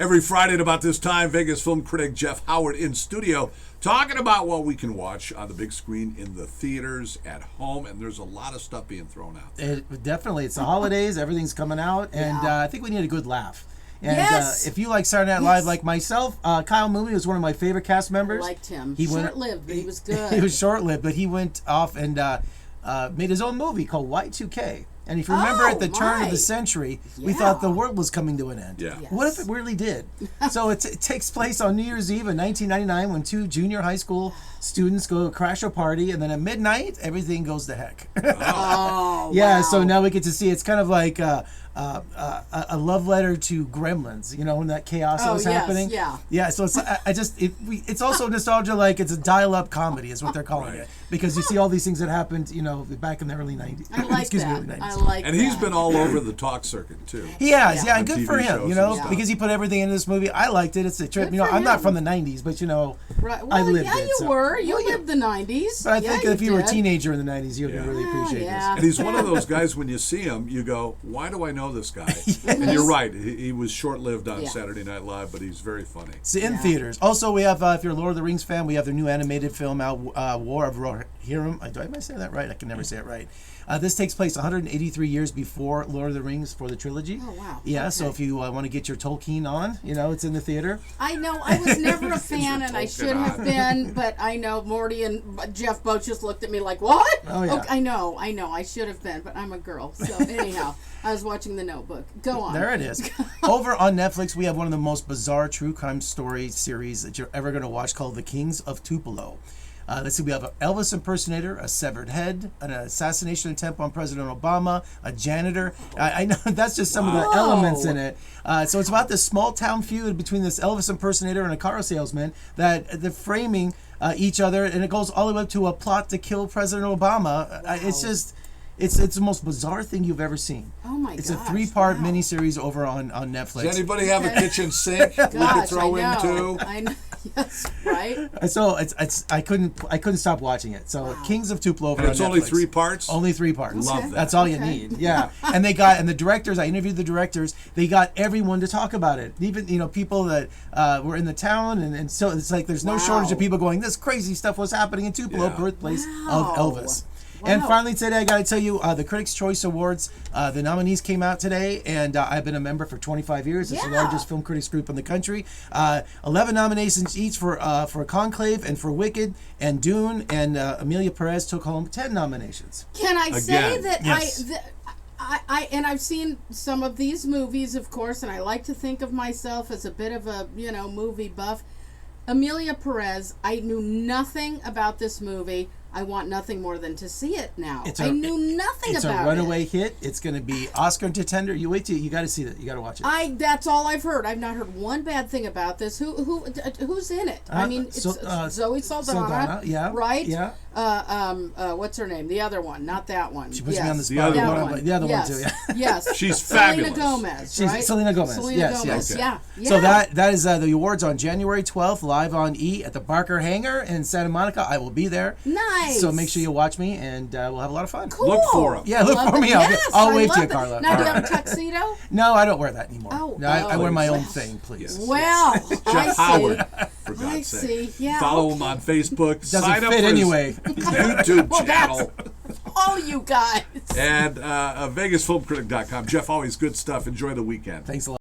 Every Friday at about this time, Vegas film critic Jeff Howard in studio talking about what we can watch on the big screen in the theaters, at home, and there's a lot of stuff being thrown out there. Definitely. It's the holidays. Everything's coming out, and I think we need a good laugh. And Yes. if you like Saturday Night Live like myself, Kyle Mooney was one of my favorite cast members. I liked him. He Short-lived, but he was good. He was short-lived, but he went off and made his own movie called Y2K. And if you remember at the turn of the century, we thought the world was coming to an end. Yeah. Yes. What if it really did? So it takes place on New Year's Eve in 1999 when two junior high school students go crash a party, and then at midnight, everything goes to heck. Oh, Yeah, wow. so now we get to see it's kind of like a love letter to Gremlins, you know, when that chaos that was happening. Yeah. So it's it's also nostalgia, like it's a dial-up comedy is what they're calling it, because you see all these things that happened, you know, back in the early 90s. I like Excuse that. me, early 90s. I like And that. he's been all over the talk circuit, too. He has, Yeah. and good On for TV him, shows you know, and stuff. because he put everything in this movie. I liked it. It's a trip. Good You know, for I'm not him. from the 90s, but, you know, Right. I Well, lived yeah, it. you so. were. You lived the 90s. But I think if you were a did. teenager in the 90s, you'd Yeah. really appreciate Yeah. And he's one of those guys, when you see him, you go, why do I know this guy? And you're right. He was short-lived on Yeah. Saturday Night Live, but he's very funny. It's in theaters. Also, we have, if you're a Lord of the Rings fan, we have their new animated film out, War of Rohirrim. Am I saying that right? I can never say it right. This takes place 183 years before Lord of the Rings for the trilogy. Oh, wow. Yeah, Okay. so if you want to get your Tolkien on, you know, it's in the theater. I know. I was never a fan, and I Tolkien should have on. been, but I know Morty and Jeff both just looked at me like, what? Oh, yeah. Okay, I know. I should have been, but I'm a girl. So anyhow, I was watching The Notebook. Go on. There it is. Over on Netflix, we have one of the most bizarre true crime story series that you're ever going to watch called The Kings of Tupelo. Let's see, we have an Elvis impersonator, a severed head, an assassination attempt on President Obama, a janitor. I know that's just some of the elements in it. So it's about this small town feud between this Elvis impersonator and a car salesman that they're framing each other, and it goes all the way up to a plot to kill President Obama. It's just... It's the most bizarre thing you've ever seen. Oh my It's a gosh, 3-part wow. miniseries over on Netflix. Does anybody have a kitchen sink we could Gosh, throw I know. into? I know. Yes, right? So I couldn't stop watching it. So Kings of Tupelo over And on it's only Netflix. 3 parts? Only 3 parts. Love that. That's all you need. Yeah. And the directors, I interviewed the directors, they got everyone to talk about it. Even, you know, people that were in the town, and so it's like there's no shortage of people going, this crazy stuff was happening in Tupelo, Yeah. birthplace Wow. of Elvis. And Wow. finally today, I got to tell you, the Critics' Choice Awards, the nominees came out today, and I've been a member for 25 years. It's the Yeah. largest film critics group in the country. 11 nominations each for Conclave and for Wicked and Dune, and Amelia Perez took home 10 nominations. Can I say Again. that Yes. and I've seen some of these movies, of course, and I like to think of myself as a bit of a, you know, movie buff. Amelia Perez, I knew nothing about this movie. I want nothing more than to see it now. I knew nothing it's about a runaway it. hit. It's going to be Oscar contender. You wait till you got to see it. You got to watch it. That's all I've heard. I've not heard one bad thing about this. Who's in it? I mean, it's Zoe Saldana, yeah, right? yeah. What's her name? The other one, not that one. She puts me Yes. on the spot. The other That one. one. The other yes. one too. Yeah. Yes. She's Selena fabulous. Gomez, She's right? Selena Gomez. Selena Yes, Gomez. yes. Yeah. So that is the awards on January 12th, live on E at the Barker Hangar in Santa Monica. I will be there. Nice. So make sure you watch me, and we'll have a lot of fun. Cool. Look for 'em. Yeah, look Love for it. me. Yes, I'll I wave to love you, it. Carla. Now, do you All have a right. tuxedo? No, I don't wear that anymore. Oh, no, I wear my own please. thing, please. Yes. Well, I Jeff see. Howard, for I God's sake. see. Yeah. Follow him on Facebook. Doesn't Sign up fit for his anyway. YouTube Well, channel. Oh, you guys. And VegasFilmCritic.com. Jeff, always good stuff. Enjoy the weekend. Thanks a lot.